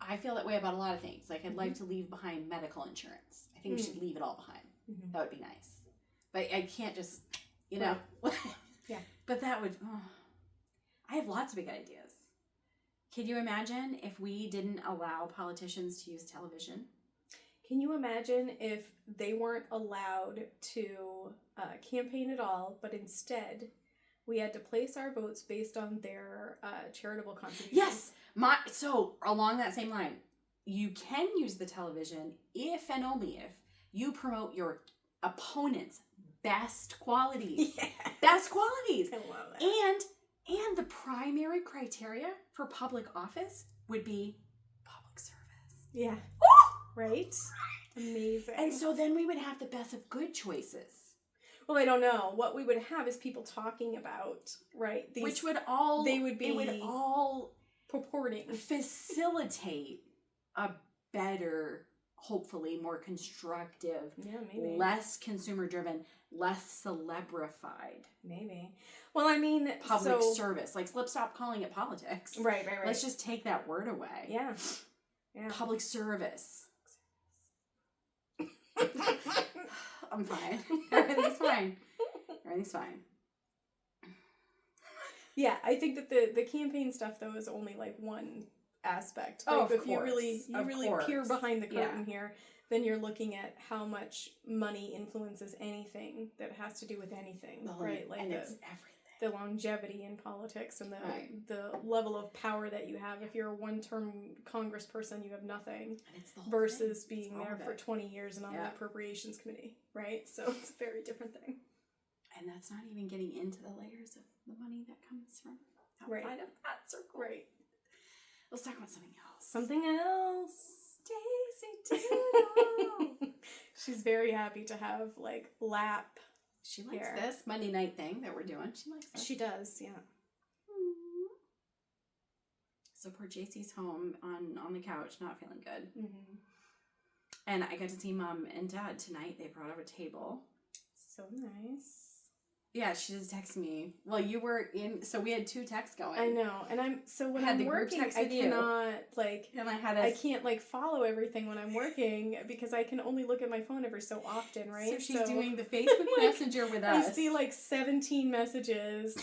I feel that way about a lot of things. Like I'd like to leave behind medical insurance. I think we should leave it all behind. Mm-hmm. That would be nice, but I can't just, Yeah. But that would. Oh, I have lots of big ideas. Can you imagine if we didn't allow politicians to use television? Can you imagine if they weren't allowed to campaign at all, but instead we had to place our votes based on their charitable contributions? Yes! So, along that same line, you can use the television if and only if you promote your opponent's best qualities. Yes. Best qualities! I love that. And the primary criteria for public office would be public service. Yeah. Right? Amazing. And so then we would have the best of good choices. Well, I don't know. What we would have is people talking about, right? Which would all... They would be... It would all... purporting. Facilitate a better, hopefully more constructive, maybe. less consumer-driven, less celebrified. Maybe. Well, I mean... Public service. Like, let's stop calling it politics. Right. Let's just take that word away. Yeah. Public service. I'm fine. Everything's fine. Yeah, I think that the campaign stuff though is only like one aspect. Oh, like, of if course. you really Course. peer behind the curtain here, then you're looking at how much money influences anything that has to do with anything, right? Like it's everything. The longevity in politics and the level of power that you have. If you're a one-term congressperson, you have nothing. And it's the whole versus thing. being there for 20 years and on the appropriations committee, right? So it's a very different thing. And that's not even getting into the layers of the money that comes from outside of that circle. Right. Let's talk about something else. Something else. Daisy Doodle. She's very happy to have like lap. She likes this Monday night thing that we're doing. She likes this. She does, yeah. So poor JC's home on the couch, not feeling good. Mm-hmm. And I got to see Mom and Dad tonight. They brought over a table. So nice. Yeah, she just texted me. Well, you were in, so we had 2 texts going. I know, and when I'm working, I cannot and I can't like follow everything when I'm working because I can only look at my phone every so often, right? So she's doing the Facebook Messenger with us. I see like 17 messages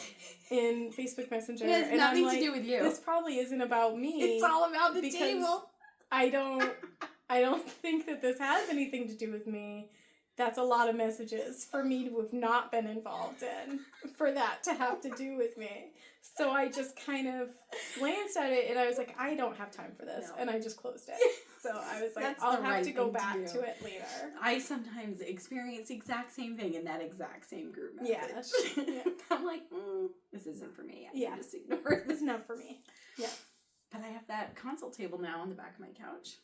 in Facebook Messenger. It has and nothing I'm like, to do with you. This probably isn't about me. It's all about the table. I don't think that this has anything to do with me. That's a lot of messages for me to have not been involved in, for that to have to do with me. So I just kind of glanced at it and I was like, I don't have time for this. No. And I just closed it. So I was like, I'll have to go back to it later. I sometimes experience the exact same thing in that exact same group message. Yeah. I'm like, this isn't for me. I can just ignore it. It's not for me. Yeah. But I have that console table now on the back of my couch.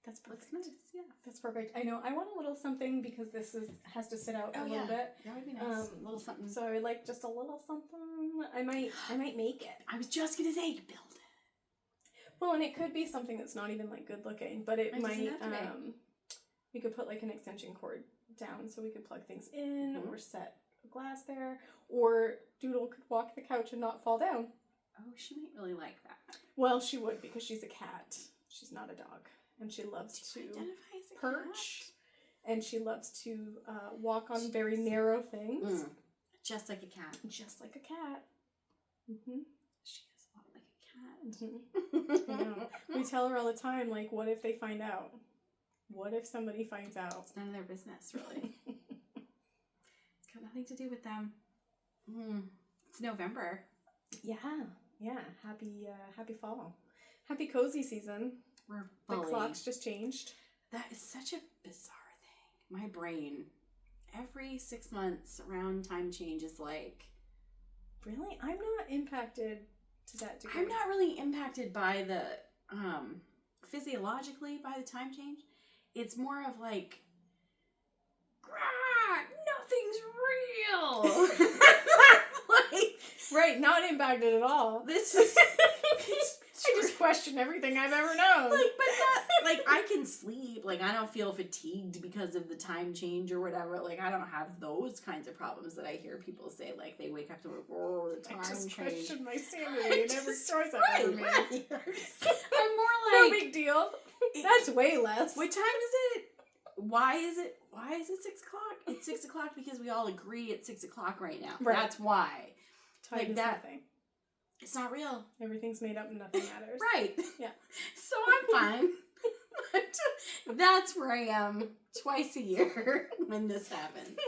That's perfect. Looks nice. Yeah, that's perfect. I know. I want a little something because this has to sit out a little bit. That would be nice. A little something. So I would like just a little something. I might make it. I was just gonna say to build it. Well, and it could be something that's not even like good looking, but it might. We could put like an extension cord down so we could plug things in or set a glass there, or Doodle could walk the couch and not fall down. Oh, she might really like that. Well, she would because she's a cat. She's not a dog. And she loves to perch, and she loves to walk on very narrow things. Just like a cat. Just like a cat. Mm-hmm. She is a lot like a cat. Mm-hmm. I know. We tell her all the time, like, what if they find out? What if somebody finds out? It's none of their business, really. It's got nothing to do with them. It's November. Yeah. Happy fall. Happy cozy season. The clocks just changed. That is such a bizarre thing. My brain, every 6 months around time change is like... Really? I'm not impacted to that degree. I'm not really impacted by the physiologically by the time change. It's more of like, nothing's real. Like, right, not impacted at all. this is. I just question everything I've ever known. Like, but not like I can sleep. Like, I don't feel fatigued because of the time change or whatever. Like, I don't have those kinds of problems that I hear people say. Like, they wake up to oh, the time I just change. question my sanity in every choice I've ever made. Right. I'm more No like, big deal. That's way less. what time is it? Why is it 6 o'clock? It's 6 o'clock because we all agree it's 6 o'clock right now. Right. That's why. Time like is that. nothing. It's not real. Everything's made up and nothing matters. Right. Yeah. So I'm fine. That's where I am twice a year when this happens.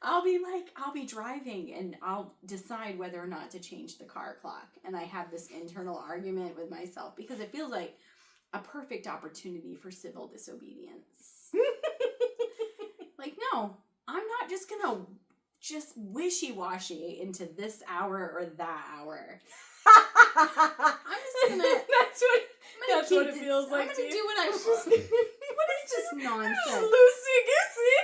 I'll be driving and I'll decide whether or not to change the car clock. And I have this internal argument with myself because it feels like a perfect opportunity for civil disobedience. Like, no, I'm not just gonna just wishy-washy into this hour or that hour. I'm just gonna. That's what it feels like. I'm gonna do what I want. What is this nonsense? Loosey-goosey,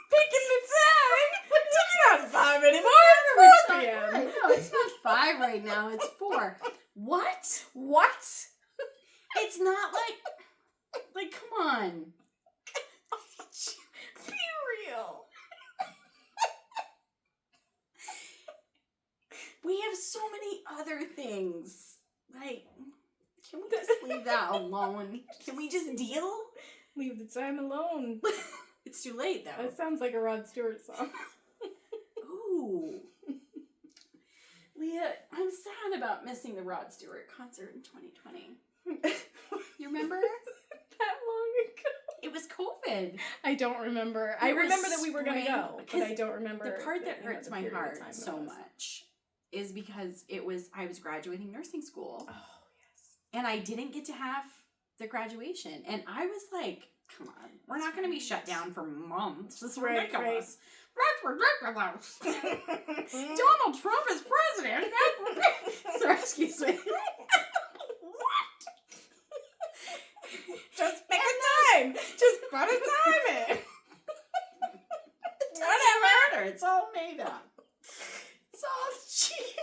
picking the time. It's not 5 anymore. It's 4 p.m. No, it's not 5 right now. It's 4. What? It's not like come on. Be real. We have so many other things. Like, can we just leave that alone? Can we just deal? Leave the time alone. It's too late, though. That sounds like a Rod Stewart song. Ooh. Leah, I'm sad about missing the Rod Stewart concert in 2020. You remember? That long ago. It was COVID. I don't remember. I remember that we were going to go, but I don't remember. The part that you know, hurts the my period of heart time it so was. much is because I was graduating nursing school. Oh, yes. And I didn't get to have the graduation. And I was like, come on, we're not going to be shut down for months. This is ridiculous. That's ridiculous. Donald Trump is president. Sorry, excuse me. What? Just pick a time. Just put a time in. Whatever. It's all made up. It's all cheap.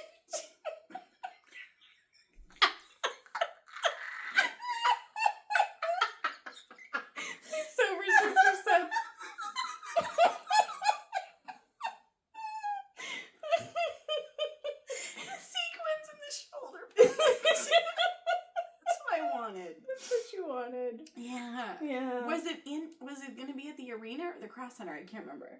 Sober sister said. Sequins in the shoulder pads. That's what I wanted. That's what you wanted. Yeah. Yeah. Was it going to be at the arena or the cross center? I can't remember.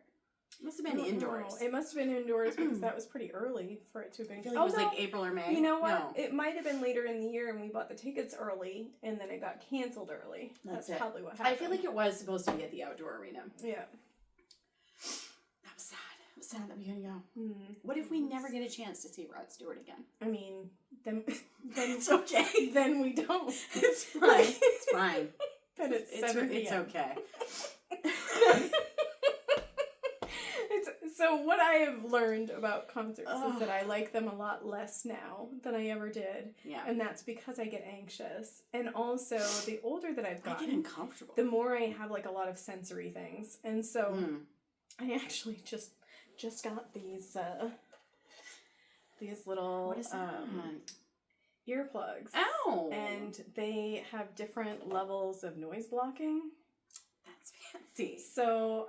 It must have been indoors. It must have been indoors because that was pretty early for it to have been. I feel like it was like April or May. You know what? No. It might have been later in the year and we bought the tickets early and then it got canceled early. That's That's it. probably what happened. I feel like it was supposed to be at the outdoor arena. Yeah. That was sad. It was sad that we couldn't go. What What if we never get a chance to see Rod Stewart again? I mean, then It's okay. then we don't. It's fine. It's fine. Then it's 7 It's p.m. okay. So what I have learned about concerts is that I like them a lot less now than I ever did. Yeah. And that's because I get anxious. And also, the older that I've I get gotten, uncomfortable. the more I have like a lot of sensory things. And so I actually just got these little What is that? earplugs. Ow! And they have different levels of noise blocking. That's fancy. So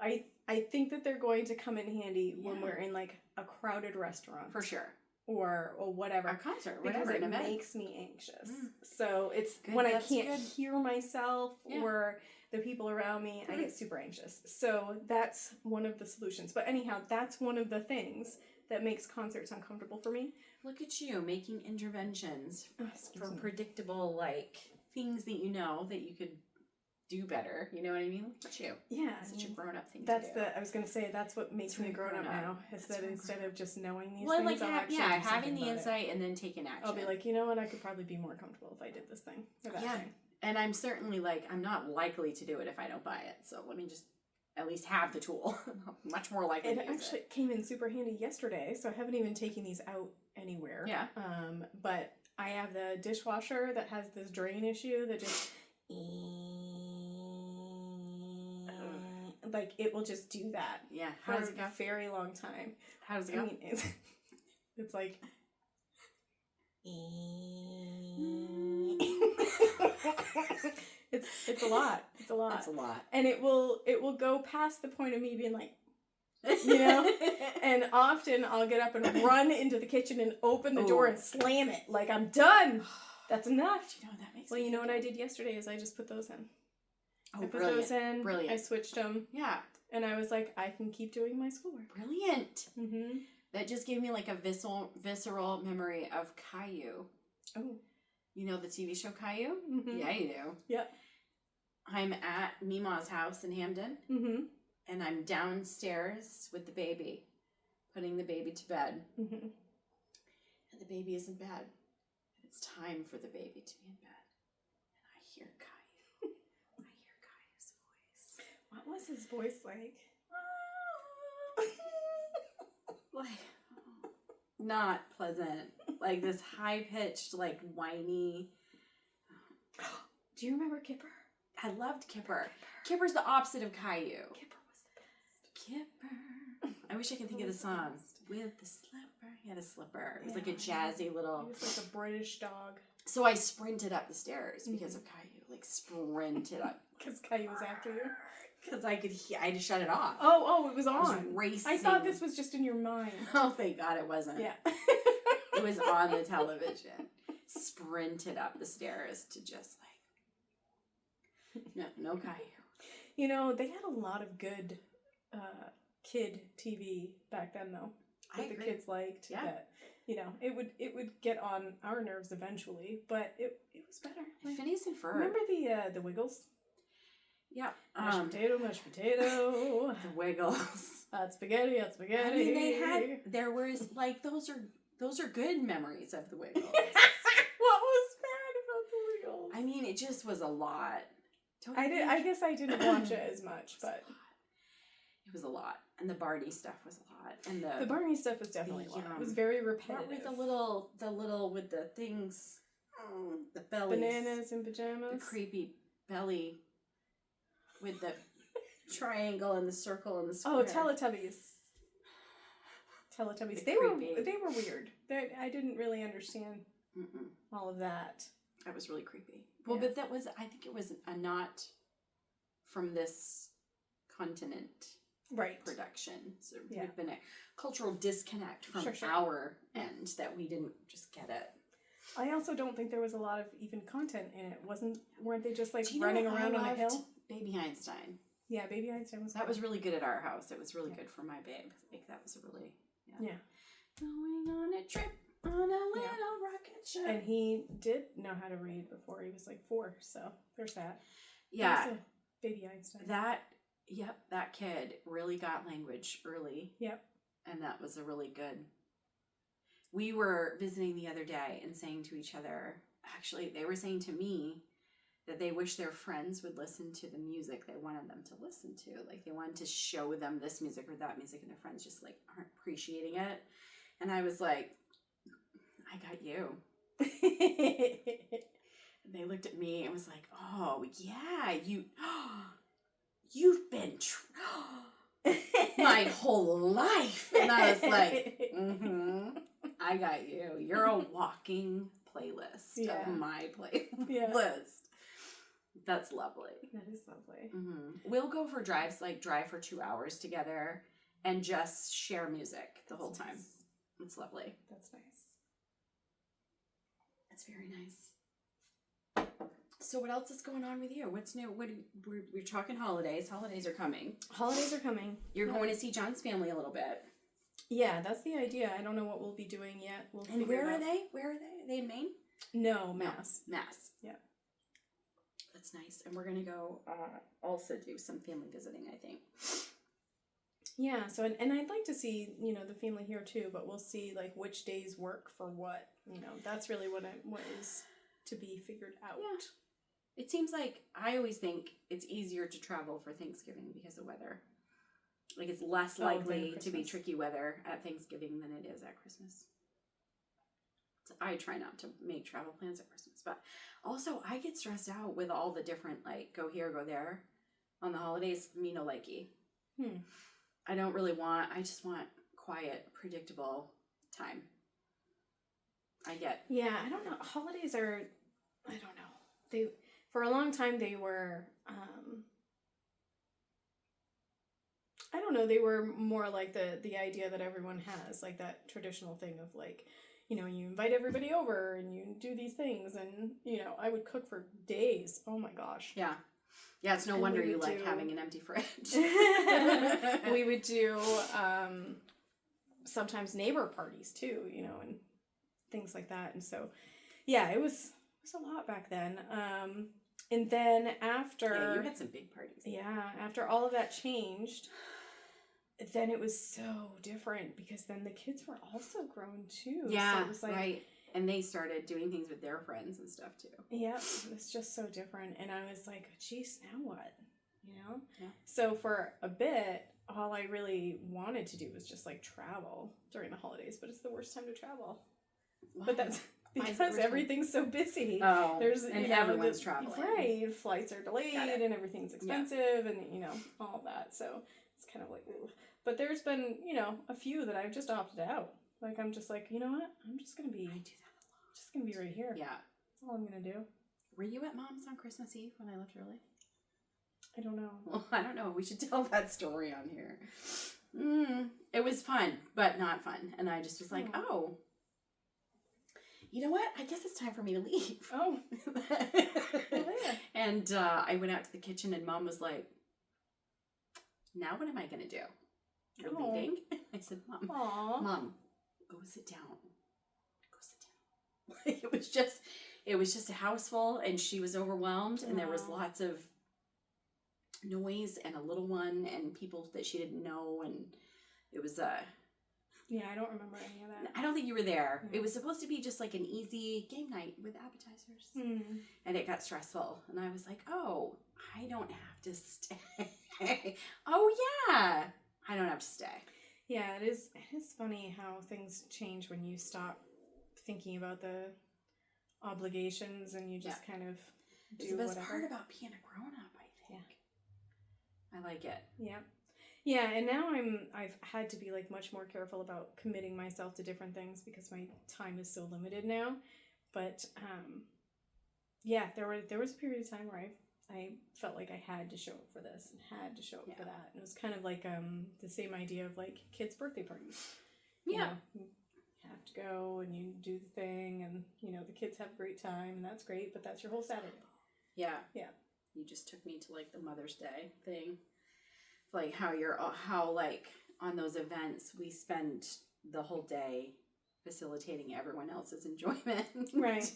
I think that they're going to come in handy when Yeah. we're in like a crowded restaurant For sure. or whatever. Our concert, Because whatever, it an event. makes me anxious. Mm. So it's Good, when I that's can't good. hear myself Yeah. or the people around me, I get super anxious. So that's one of the solutions. But anyhow, that's one of the things that makes concerts uncomfortable for me. Look at you making interventions Oh, excuse for me. predictable, like, things that you know that you could do better. You know what I mean? Look at you. Yeah. It's such a grown-up thing That's to do. I was going to say, that's what makes It's me really grown up grown up. now, is It's that really instead grown of just knowing these Well, things, like, I'll actually do having something the about it. insight and then taking action. I'll be like, you know what, I could probably be more comfortable if I did this thing or that Yeah. thing. And I'm certainly, like, I'm not likely to do it if I don't buy it. So let me just at least have the tool. I'm much more likely It to use actually came in super handy yesterday, so I haven't even taken these out anywhere. Yeah. But I have the dishwasher that has this drain issue that just like it will just do that Yeah. for How does it go? a very long time. How does it I go? mean, it's like it's a lot. It's a lot. That's a lot. And it will go past the point of me being like, you know, and often I'll get up and run into the kitchen and open the door and slam it like I'm done. That's enough. You know what that makes Well, me you know what think I did yesterday is I just put those in. of? I Oh, put brilliant. those in. Brilliant. I switched them, Yeah. and I was like, I can keep doing my schoolwork. Brilliant. Mm-hmm. That just gave me like a visceral memory of Caillou. Oh. You know the TV show Caillou? Mm-hmm. Yeah, you do. Yep. I'm at Mima's house in Hamden, Mm-hmm. and I'm downstairs with the baby, putting the baby to bed. Mm-hmm. And the baby is in bed. It's time for the baby to be in bed. And I hear Caillou. I hear Caillou's voice. What was his voice like? Like, not pleasant. Like this high-pitched, like whiny. Do you remember Kipper? I loved Kipper. Kipper's the opposite of Caillou. Kipper was the best. Kipper. I wish I could think of the song. With the slipper. He had a slipper. It was like a Yeah. jazzy He little. was like a British dog. So I sprinted up the stairs because of Caillou. Like sprinted up. Because Caillou was after you. Because I could hear. I just shut it off. Oh, it was I was on. racing. I thought this was just in your mind. Oh, thank God it wasn't. Yeah. It was on the television. Sprinted up the stairs to just like, no Caillou. You know, they had a lot of good kid TV back then, though. That the kids liked. Yeah. That, you know, it would get on our nerves eventually, but it was better. Like, Phineas and Ferb. remember the Wiggles? Yeah. Mashed potato. The Wiggles. Hot spaghetti, hot spaghetti. I mean, there was like those are good memories of the Wiggles. What was bad about the Wiggles? I mean, it just was a lot. Don't you I think? guess I didn't watch it as much, but It was a lot, and the Barney stuff was a lot, and the Barney stuff was definitely a lot. It was very repetitive. What were the little with the things, the bellies, Bananas and the pajamas. creepy belly with the triangle and the circle and the square. Oh, Teletubbies. Teletubbies. The They were creepy. weird. I didn't really understand Mm-mm. all of that. That was really creepy. Well, Yeah. but I think it was a not from this continent Right. production. So Yeah. there's been a cultural disconnect from Sure. our end that we didn't just get it. I also don't think there was a lot of even content in it. Weren't they just like Do you know running what I around on a hill? loved? Baby Einstein. Yeah, Baby Einstein was That was really good at our house. It was really Yeah. good for my babe. Like that was a really Yeah. Going on a trip on a little rocket ship. And he did know how to read before he was like 4, so there's that. Yeah, Also, Baby Einstein. that kid really got language early. Yep. And that was a really good. We were visiting the other day and saying to each other, actually, they were saying to me that they wish their friends would listen to the music they wanted them to listen to. Like they wanted to show them this music or that music, and their friends just like aren't appreciating it. And I was like, I got you. And they looked at me and was like, oh yeah, you've been my whole life. And I was like, I got you. You're a walking playlist Yeah. of my playlist. Yeah. That's lovely. That is lovely. We'll go for drives, like drive for 2 hours together and just share music the whole time. Nice. It's lovely. That's nice. It's very nice. So what else is going on with you? What's new? We're talking holidays. Holidays are coming. Holidays are coming. You're going to see John's family a little bit. Yeah, that's the idea. I don't know what we'll be doing yet. We'll And figure where it are out. they? Where are they? Are they in Maine? No, Mass. Mass. Yeah. That's nice. And we're going to go also do some family visiting, I think. Yeah, so and I'd like to see, the family here too, but we'll see like which days work for what. That's really what is to be figured out. Yeah. It seems like I always think it's easier to travel for Thanksgiving because of weather. Like it's less than likely to be Christmas. tricky weather at Thanksgiving than it is at Christmas. I try not to make travel plans at Christmas, but also I get stressed out with all the different, like, go here, go there on the holidays. Me no likey. I don't really I just want quiet, predictable time. Yeah, I don't know. Holidays are, I don't know. For a long time, they were, I don't know, they were more like the idea that everyone has, like that traditional thing of like, you know, you invite everybody over and you do these things and, you know, I would cook for days. Oh my gosh. Yeah. Yeah, it's no wonder you like having an empty fridge. We would do sometimes neighbor parties too, you know, and things like that. And so, yeah, it was a lot back then. And then after... Yeah, you had some big parties. Yeah, after all of that changed, then it was so different because then the kids were also grown too. Yeah, so it was like, right. And they started doing things with their friends and stuff too. Yeah, it was just so different. And I was like, geez, now what? You know? Yeah. So for a bit, all I really wanted to do was just like travel during the holidays, but it's the worst time to travel. Wow. But that's because everything's so busy. Oh, there's and everyone's traveling. Right, flights are delayed and everything's expensive and, you know, all that. So it's kind of like, ooh. But there's been, you know, a few that I've just opted out. Like, I'm just like, you know what? I'm just going to be... I do that a lot. Just gonna be right here. Yeah. That's all I'm gonna do. Were you at Mom's on Christmas Eve when I left early? I don't know. Well, I don't know. We should tell that story on here. It was fun, but not fun. And I just was like, oh, you know what? I guess it's time for me to leave. Oh. And I went out to the kitchen and Mom was like, now what am I gonna do? You're leaving? I said, Mom, go sit down. It was just a house full and she was overwhelmed and there was lots of noise and a little one and people that she didn't know and it was yeah, I don't remember any of that. I don't think you were there. It was supposed to be just like an easy game night with appetizers and it got stressful and I was like, oh, I don't have to stay. Oh yeah, I don't have to stay. Yeah, it is funny how things change when you stop thinking about the obligations and you just kind of do it's the best whatever. part about being a grown-up, I think. Yeah. I like it. Yeah. Yeah, and now I've had to be like much more careful about committing myself to different things because my time is so limited now. But yeah, there was a period of time where I felt like I had to show up for this and had to show up for that. And it was kind of like the same idea of like kids' birthday parties. Yeah. You know, have to go and you do the thing and, you know, the kids have a great time and that's great, but that's your whole Saturday. Yeah. Yeah. You just took me to like the Mother's Day thing. Like how like on those events we spend the whole day facilitating everyone else's enjoyment. Right.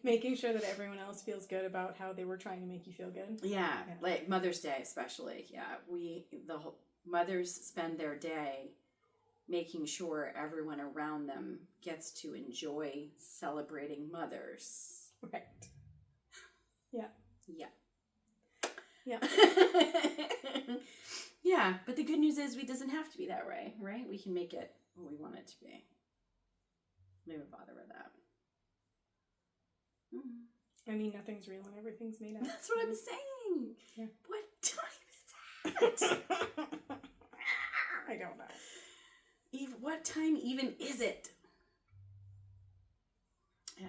Making sure that everyone else feels good about how they were trying to make you feel good. Yeah. Like Mother's Day especially. Yeah. The whole mothers spend their day making sure everyone around them gets to enjoy celebrating mothers. Right. Yeah. Yeah. Yeah. Yeah, but the good news is it doesn't have to be that way, right? We can make it what we want it to be. Never bother with that. I mean, nothing's real and everything's made up. That's what I'm saying. Yeah. What time is that? I don't know. Eve, what time even is it? Yeah.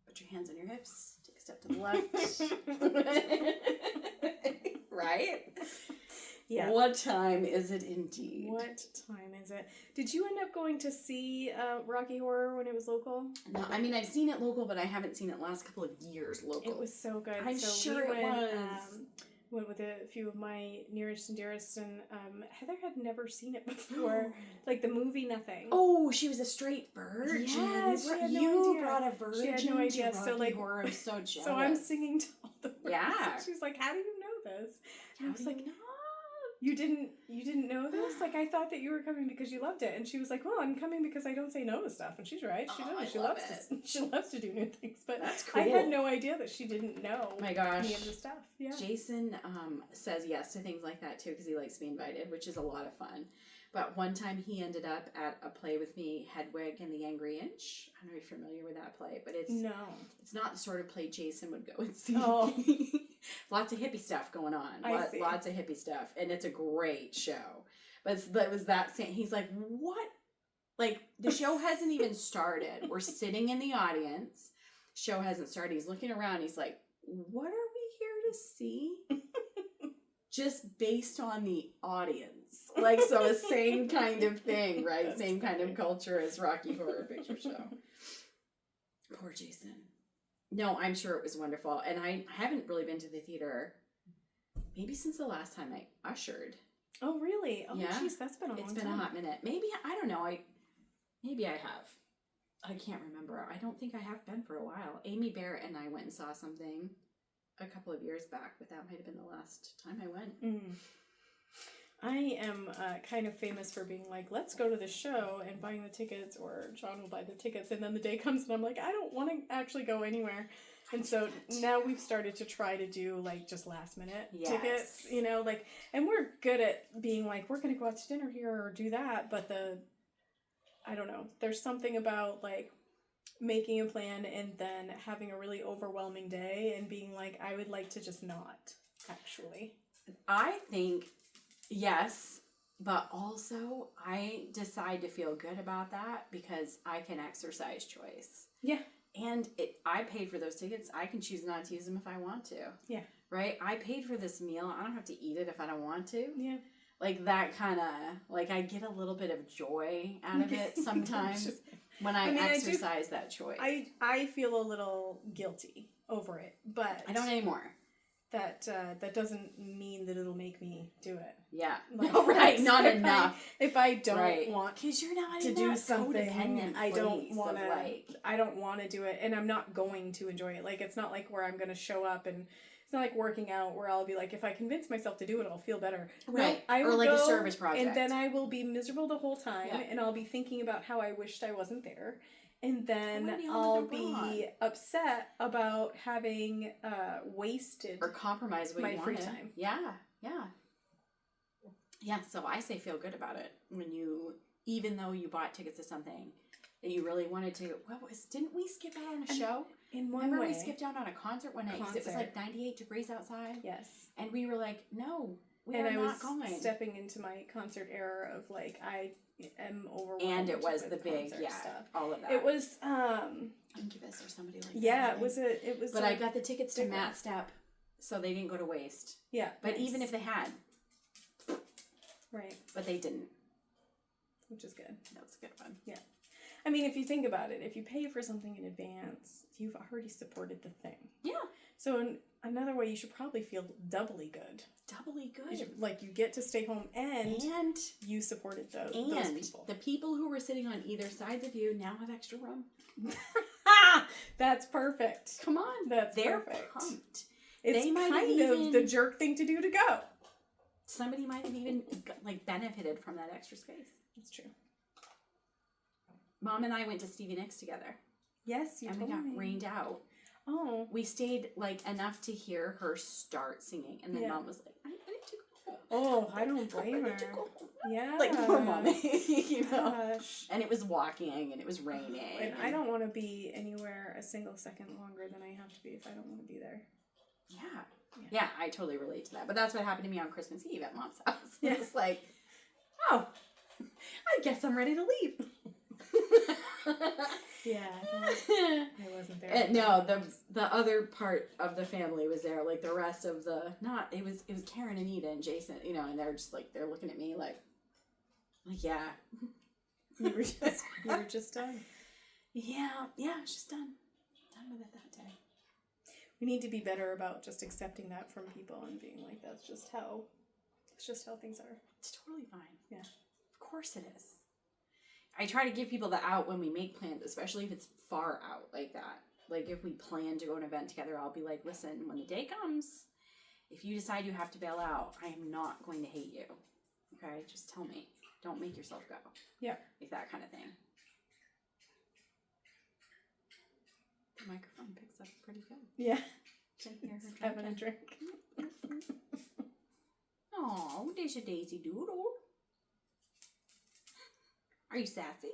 Put your hands on your hips. Take a step to the left. Right? Yeah. What time is it indeed? What time is it? Did you end up going to see Rocky Horror when it was local? No, I mean, I've seen it local, but I haven't seen it last couple of years local. It was so good. I'm sure we it was. Went with a few of my nearest and dearest, and Heather had never seen it before. Like the movie, nothing. Oh, she was a straight virgin. Yeah, she had no you idea. brought a virgin. She had no idea. To Rocky So like, Horror. I'm so jealous. So I'm singing to all the words. Yeah. And she's like, "How do you know this?" And I was like, no. You didn't know this? Like, I thought that you were coming because you loved it. And she was like, well, I'm coming because I don't say no to stuff. And she's right. She does. She loves to do new things. But that's cool. I had no idea that she didn't know My gosh. any of the stuff. Yeah. Jason says yes to things like that too because he likes to be invited, which is a lot of fun. But one time he ended up at a play with me, Hedwig and the Angry Inch. I don't know if you're familiar with that play, but it's not the sort of play Jason would go and see. Oh. Lots of hippie stuff going on. I see. Lots of hippie stuff. And it's a great show. But it was that same, he's like, what? Like, the show hasn't even started. We're sitting in the audience. Show hasn't started. He's looking around. He's like, what are we here to see? Just based on the audience. Like, so the same kind of thing, right? That's same funny. kind of culture as Rocky Horror Picture Show. Poor Jason. No, I'm sure it was wonderful. And I haven't really been to the theater maybe since the last time I ushered. Oh, really? Oh, Yeah. jeez, that's been a long time. It's been a hot minute. Maybe, I don't know. Maybe I have. I can't remember. I don't think I have been for a while. Amy Barrett and I went and saw something a couple of years back, but that might have been the last time I went. Mm. I am kind of famous for being like, let's go to the show and buying the tickets, or John will buy the tickets, and then the day comes and I'm like, I don't want to actually go anywhere. And so now we've started to try to do like just last minute tickets, you know, like, and we're good at being like, we're going to go out to dinner here or do that. But I don't know, there's something about like making a plan and then having a really overwhelming day and being like, I would like to just not actually. I think, yes, but also I decide to feel good about that because I can exercise choice. Yeah. And I paid for those tickets. I can choose not to use them if I want to. Yeah. Right? I paid for this meal. I don't have to eat it if I don't want to. Yeah. Like that kind of, like I get a little bit of joy out of it sometimes when I exercise that choice. I feel a little guilty over it, but I don't anymore. That doesn't mean that it'll make me do it. Yeah. Like, No, right. Not enough. If I don't want because you're not to in do that something, codependent I don't place want of, to. like, I don't want to do it, and I'm not going to enjoy it. Like it's not like where I'm going to show up and. It's not like working out where I'll be like, if I convince myself to do it, I'll feel better. Right. No, I will or like go, a service project. and then I will be miserable the whole time, Yeah. and I'll be thinking about how I wished I wasn't there. And then Maybe I'll another be upset about having wasted or compromise what my you free wanted. time. Yeah. Yeah. Yeah. So I say feel good about it when you, even though you bought tickets to something that you really wanted to. Didn't we skip out on a show? In one Remember way. we skipped out on a concert one night because it was like 98 degrees outside? Yes. And we were like, no, we And are I not was going. stepping into my concert era of like, I am overwhelmed. And it was with the big, concert stuff. all of that. It was, Incubus or somebody like that. yeah, it was. But like, I got the tickets to bigger. Matt Step, so they didn't go to waste. Yeah. But nice. even if they had, right, but they didn't. which is good. That was a good one. Yeah. I mean, if you think about it, if you pay for something in advance, you've already supported the thing. Yeah. So in another way, you should probably feel doubly good. Doubly good. Like you get to stay home and you supported those people. The people who were sitting on either sides of you now have extra room. That's perfect. Come on. That's They're perfect. pumped. It's They might have kind of even- the jerk thing to do to go. Somebody might have even like benefited from that extra space. That's true. Mom and I went to Stevie Nicks together. Yes, you And told we got me. rained out. Oh. We stayed like enough to hear her start singing, and then Yeah. Mom was like, "I need to go home." Oh, I don't blame I her. need to go home. Yeah. Like poor Mommy, you know. Gosh. And it was walking, and it was raining. And I don't want to be anywhere a single second longer than I have to be if I don't want to be there. Yeah, I totally relate to that. But that's what happened to me on Christmas Eve at Mom's house. Yeah. It's like, oh, I guess I'm ready to leave. Yeah. I wasn't there. No, the other part of the family was there. Like the rest of it was Karen and Ida and Jason, you know, and they're just like, they're looking at me like yeah. You were just done. Yeah, I was just done with it that day. We need to be better about just accepting that from people and being like, it's just how things are. It's totally fine. Yeah. Of course it is. I try to give people the out when we make plans, especially if it's far out like that. Like if we plan to go to an event together, I'll be like, listen, when the day comes, if you decide you have to bail out, I am not going to hate you. Okay? Just tell me. Don't make yourself go. Yeah. Like that kind of thing. The microphone picks up pretty good. Yeah. Can hear her Just having a drink. Oh, there's a Daisy Doodle. Are you sassy?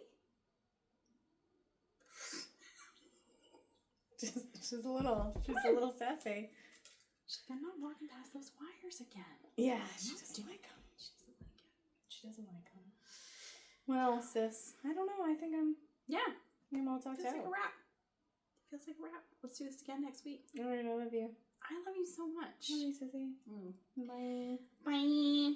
She's a little sassy. She's been not walking past those wires again. Yeah, she doesn't like them. She doesn't like them. Well, sis, I don't know. I think I'm all talked Feels out. like a wrap. Feels like a wrap. Let's do this again next week. All right, I love you. I love you so much. Love you, sissy. Bye. Bye.